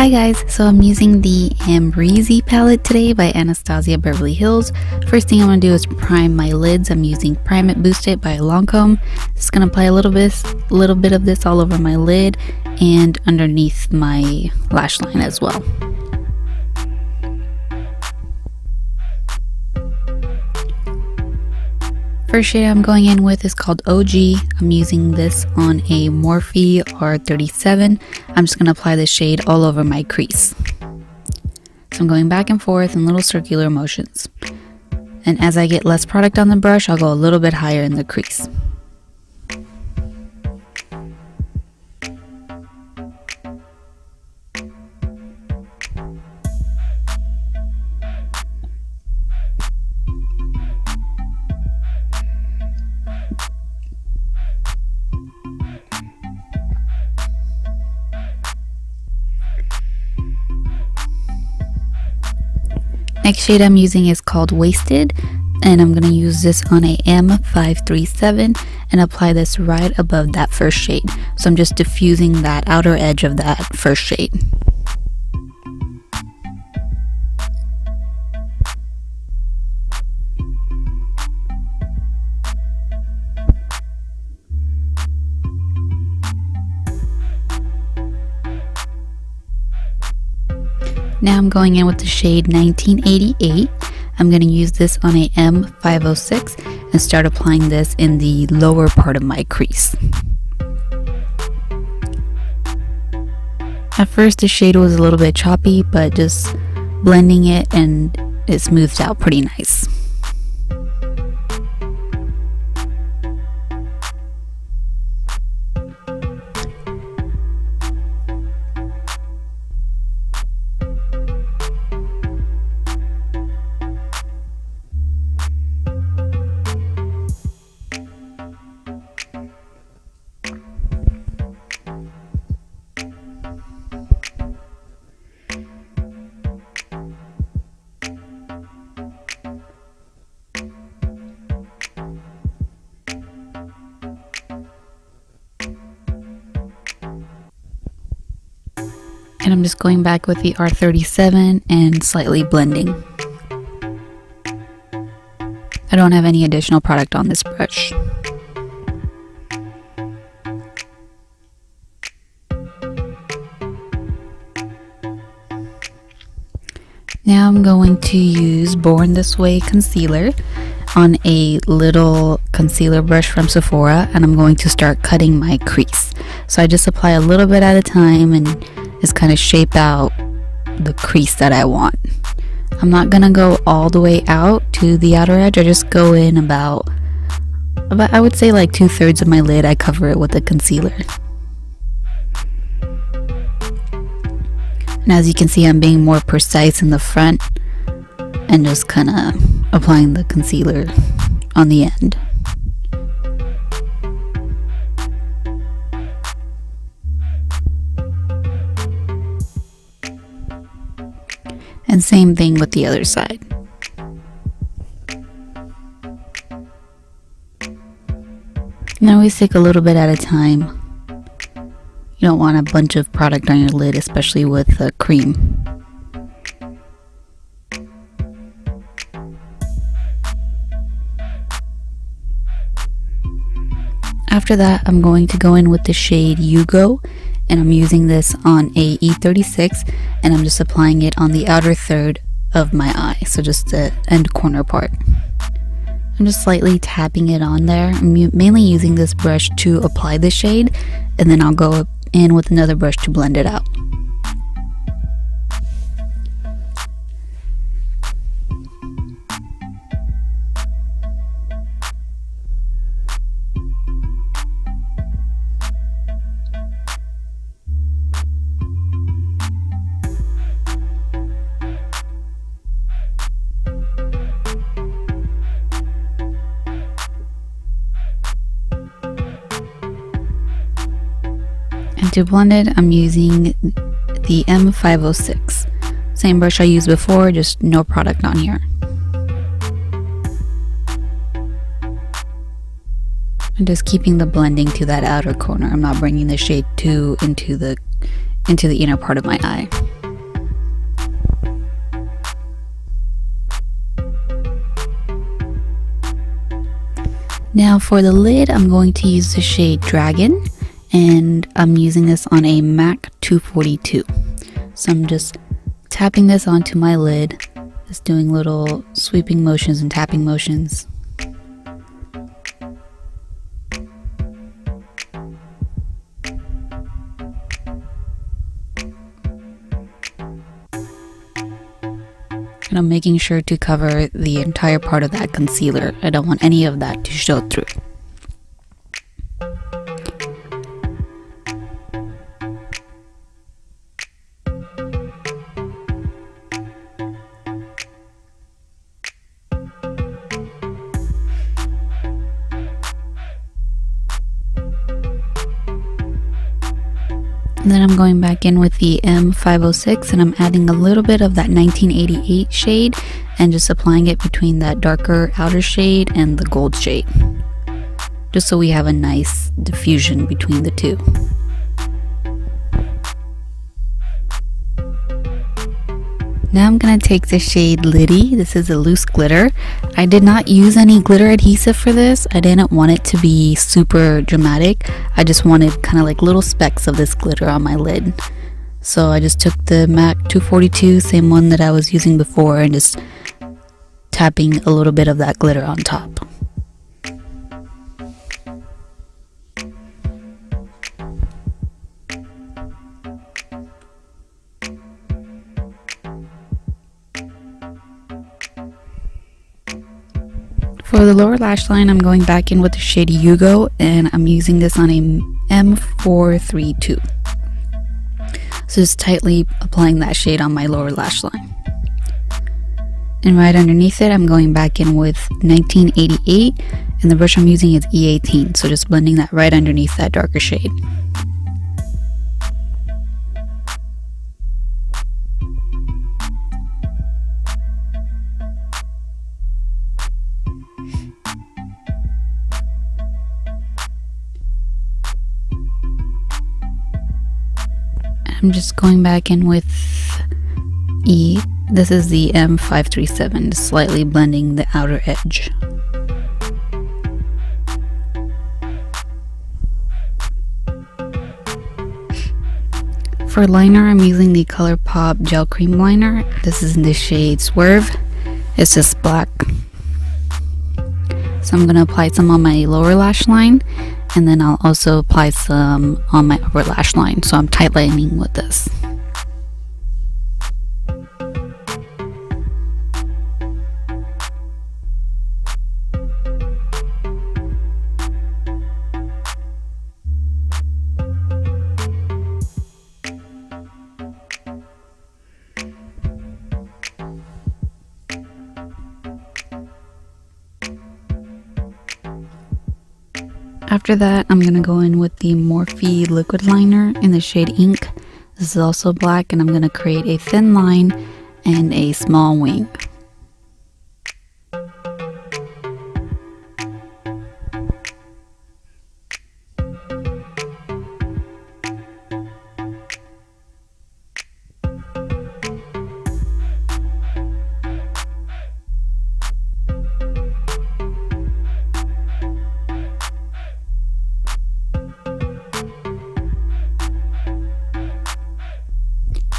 Hi guys, so I'm using the Amrezy palette today by Anastasia Beverly Hills. First thing I'm going to do is prime my lids. I'm using Prime It Boost It by Lancome. Just going to apply a little bit of this all over my lid and underneath my lash line as well. First shade I'm going in with is called OG. I'm using this on a Morphe R37. I'm just going to apply this shade all over my crease. So I'm going back and forth in little circular motions. And as I get less product on the brush, I'll go a little bit higher in the crease. Next shade I'm using is called Wasted, and I'm going to use this on a M537 and apply this right above that first shade. So I'm just diffusing that outer edge of that first shade. Now I'm going in with the shade 1988. I'm going to use this on a M506 and start applying this in the lower part of my crease. At first the shade was a little bit choppy, but just blending it and it smoothed out pretty nice. And I'm just going back with the R37 and slightly blending. I don't have any additional product on this brush. Now I'm going to use Born This Way concealer on a little concealer brush from Sephora, and I'm going to start cutting my crease. So I just apply a little bit at a time and just kind of shape out the crease that I want. I'm not gonna go all the way out to the outer edge. I just go in about I would say like 2/3 of my lid. I cover it with the concealer. And as you can see, I'm being more precise in the front and just kind of applying the concealer on the end. And same thing with the other side. And always take a little bit at a time. You don't want a bunch of product on your lid, especially with cream. After that, I'm going to go in with the shade Yugo, and I'm using this on a E36, and I'm just applying it on the outer third of my eye, so just the end corner part. I'm just slightly tapping it on there. I'm mainly using this brush to apply the shade, and then I'll go in with another brush to blend it out. And to blend it, I'm using the M506. Same brush I used before, just no product on here. I'm just keeping the blending to that outer corner. I'm not bringing the shade into the inner part of my eye. Now for the lid, I'm going to use the shade Dragon, and I'm using this on a MAC 242. So I'm just tapping this onto my lid, just doing little sweeping motions and tapping motions. And I'm making sure to cover the entire part of that concealer. I don't want any of that to show through. And then I'm going back in with the M506 and I'm adding a little bit of that 1988 shade and just applying it between that darker outer shade and the gold shade, just so we have a nice diffusion between the two. Now I'm going to take the shade Litty. This is a loose glitter. I did not use any glitter adhesive for this. I didn't want it to be super dramatic. I just wanted kind of like little specks of this glitter on my lid. So I just took the MAC 242, same one that I was using before, and just tapping a little bit of that glitter on top. For the lower lash line, I'm going back in with the shade Yugo, and I'm using this on a M432. So just tightly applying that shade on my lower lash line. And right underneath it, I'm going back in with 1988, and the brush I'm using is E18, so just blending that right underneath that darker shade. I'm just going back in with this is the M537, slightly blending the outer edge. For liner, I'm using the ColourPop Gel Cream Liner. This is in the shade Swerve. It's just black. So I'm going to apply some on my lower lash line, and then I'll also apply some on my upper lash line. So I'm tight lining with this. After that, I'm going to go in with the Morphe liquid liner in the shade Ink. This is also black, and I'm going to create a thin line and a small wing.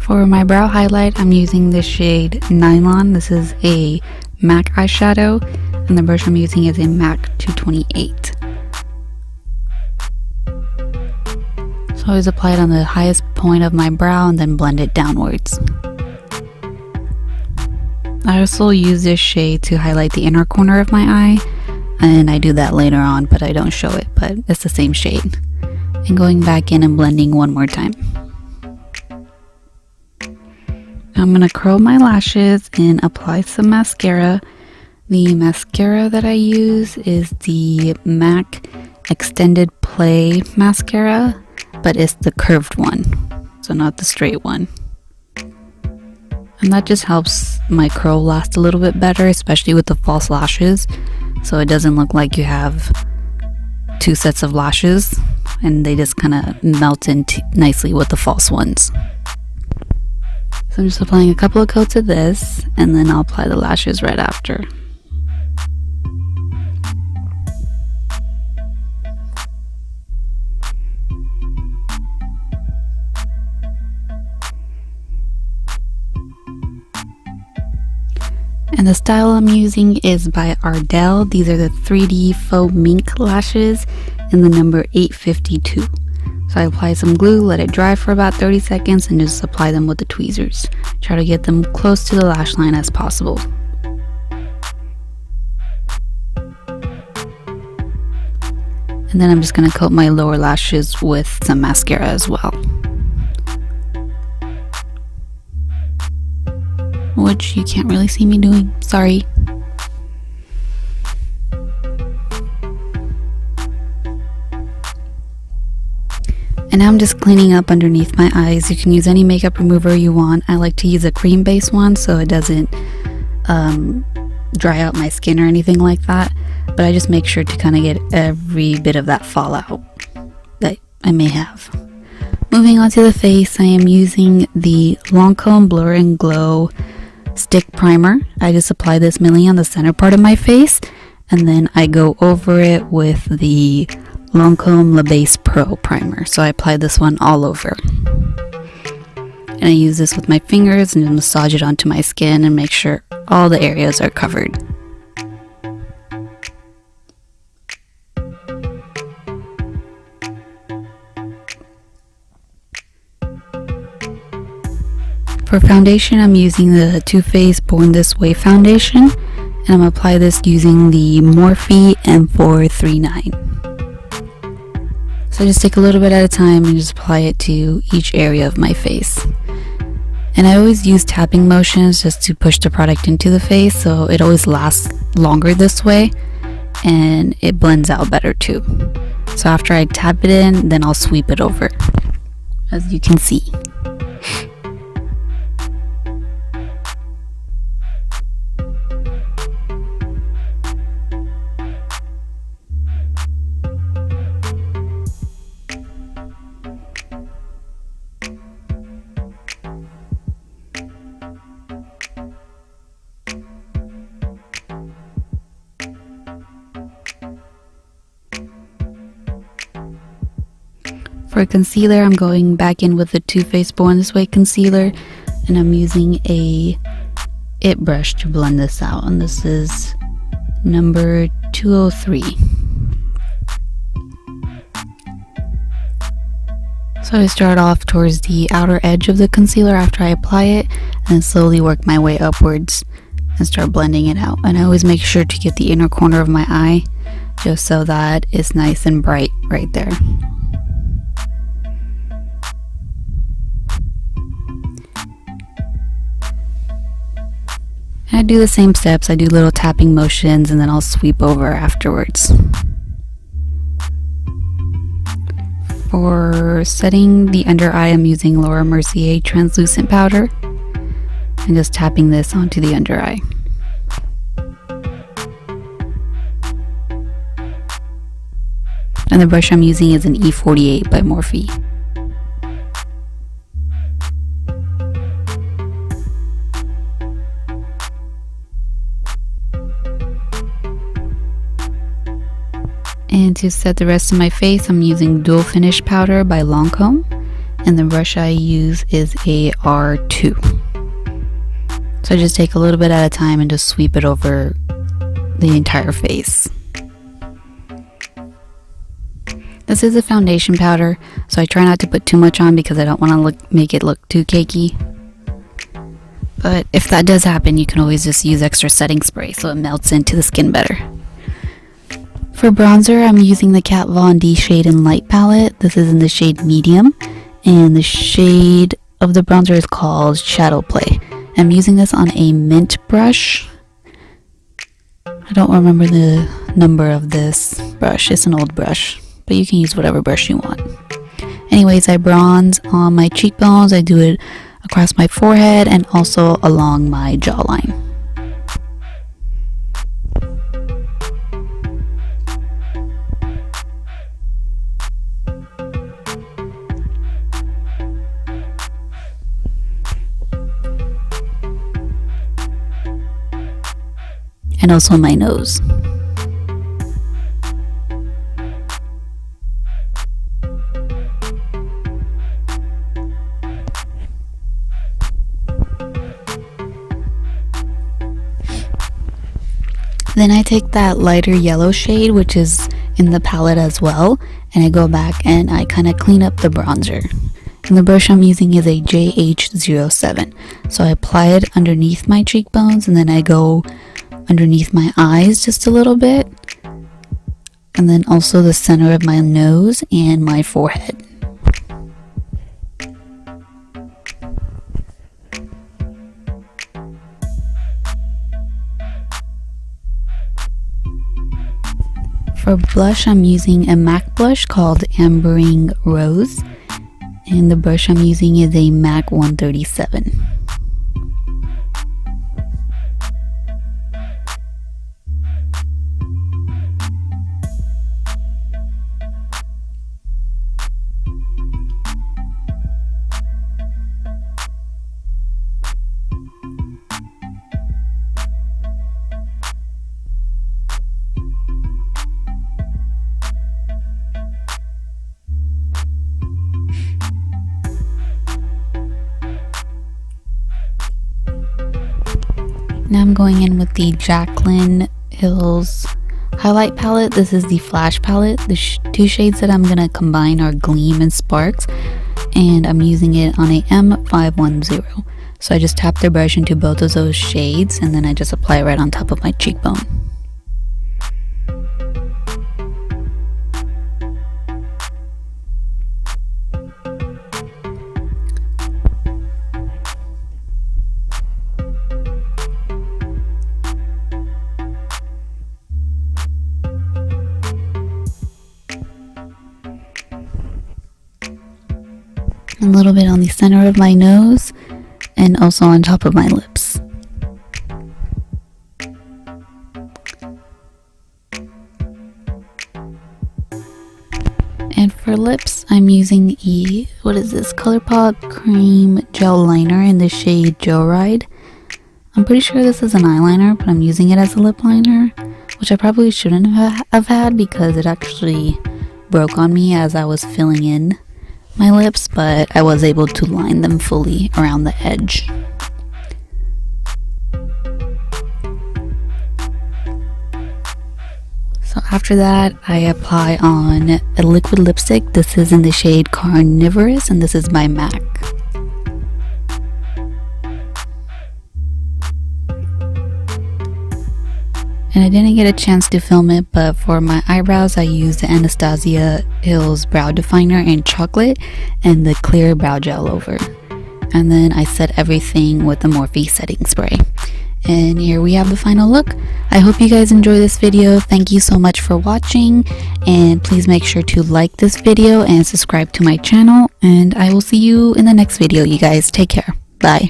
For my brow highlight, I'm using the shade Nylon. This is a MAC eyeshadow, and the brush I'm using is a MAC 228. So I always apply it on the highest point of my brow and then blend it downwards. I also use this shade to highlight the inner corner of my eye, and I do that later on, but I don't show it, but it's the same shade. And going back in and blending one more time. I'm going to curl my lashes and apply some mascara. The mascara that I use is the MAC Extended Play mascara, but it's the curved one, so not the straight one. And that just helps my curl last a little bit better, especially with the false lashes, so it doesn't look like you have two sets of lashes and they just kind of melt in nicely with the false ones. So I'm just applying a couple of coats of this, and then I'll apply the lashes right after. And the style I'm using is by Ardell. These are the 3D faux mink lashes in the number 852. So I apply some glue, let it dry for about 30 seconds, and just apply them with the tweezers. Try to get them close to the lash line as possible. And then I'm just going to coat my lower lashes with some mascara as well, which you can't really see me doing, sorry. And now I'm just cleaning up underneath my eyes. You can use any makeup remover you want. I like to use a cream based one so it doesn't dry out my skin or anything like that. But I just make sure to kind of get every bit of that fallout that I may have. Moving on to the face, I am using the Lancome Blur and Glow Stick Primer. I just apply this mainly on the center part of my face, and then I go over it with the Lancome La Base Pro Primer. So I apply this one all over. And I use this with my fingers and massage it onto my skin and make sure all the areas are covered. For foundation, I'm using the Too Faced Born This Way foundation, and I'm going to apply this using the Morphe M439. So I just take a little bit at a time and just apply it to each area of my face. And I always use tapping motions just to push the product into the face, so it always lasts longer this way and it blends out better too. So after I tap it in, then I'll sweep it over, as you can see. For concealer, I'm going back in with the Too Faced Born This Way concealer, and I'm using a IT brush to blend this out, and this is number 203. So I start off towards the outer edge of the concealer after I apply it, and then slowly work my way upwards and start blending it out. And I always make sure to get the inner corner of my eye just so that it's nice and bright right there. And I do the same steps. I do little tapping motions and then I'll sweep over afterwards. For setting the under eye, I'm using Laura Mercier translucent powder and just tapping this onto the under eye. And the brush I'm using is an E48 by Morphe. And to set the rest of my face, I'm using Dual Finish Powder by Lancome, and the brush I use is a R2. So I just take a little bit at a time and just sweep it over the entire face. This is a foundation powder, so I try not to put too much on because I don't want to make it look too cakey. But if that does happen, you can always just use extra setting spray so it melts into the skin better. For bronzer, I'm using the Kat Von D Shade and Light palette. This is in the shade Medium, and the shade of the bronzer is called Shadowplay. I'm using this on a mint brush. I don't remember the number of this brush. It's an old brush, but you can use whatever brush you want. Anyways, I bronze on my cheekbones. I do it across my forehead and also along my jawline. And also my nose. Then I take that lighter yellow shade, which is in the palette as well, and I go back and I kind of clean up the bronzer. And the brush I'm using is a ABH07. So I apply it underneath my cheekbones, and then I go underneath my eyes just a little bit, and then also the center of my nose and my forehead. For blush, I'm using a MAC blush called Ambering Rose, and the brush I'm using is a MAC 137. Now I'm going in with the Jaclyn Hills highlight palette. This is the Flash palette. The two shades that I'm going to combine are Gleam+Sparks, and I'm using it on a M510. So I just tap the brush into both of those shades, and then I just apply it right on top of my cheekbone. A little bit on the center of my nose and also on top of my lips. And for lips, I'm using what is this, ColourPop Cream Gel Liner in the shade Joyride. I'm pretty sure this is an eyeliner, but I'm using it as a lip liner, which I probably shouldn't have had because it actually broke on me as I was filling in my lips, but I was able to line them fully around the edge. So after that, I apply on a liquid lipstick. This is in the shade Carnivorous, and this is by MAC. And I didn't get a chance to film it, but for my eyebrows I used the Anastasia Hills Brow Definer in Chocolate and the clear brow gel over. And then I set everything with the Morphe setting spray. And here we have the final look. I hope you guys enjoy this video. Thank you so much for watching, and please make sure to like this video and subscribe to my channel, and I will see you in the next video. You guys take care. Bye.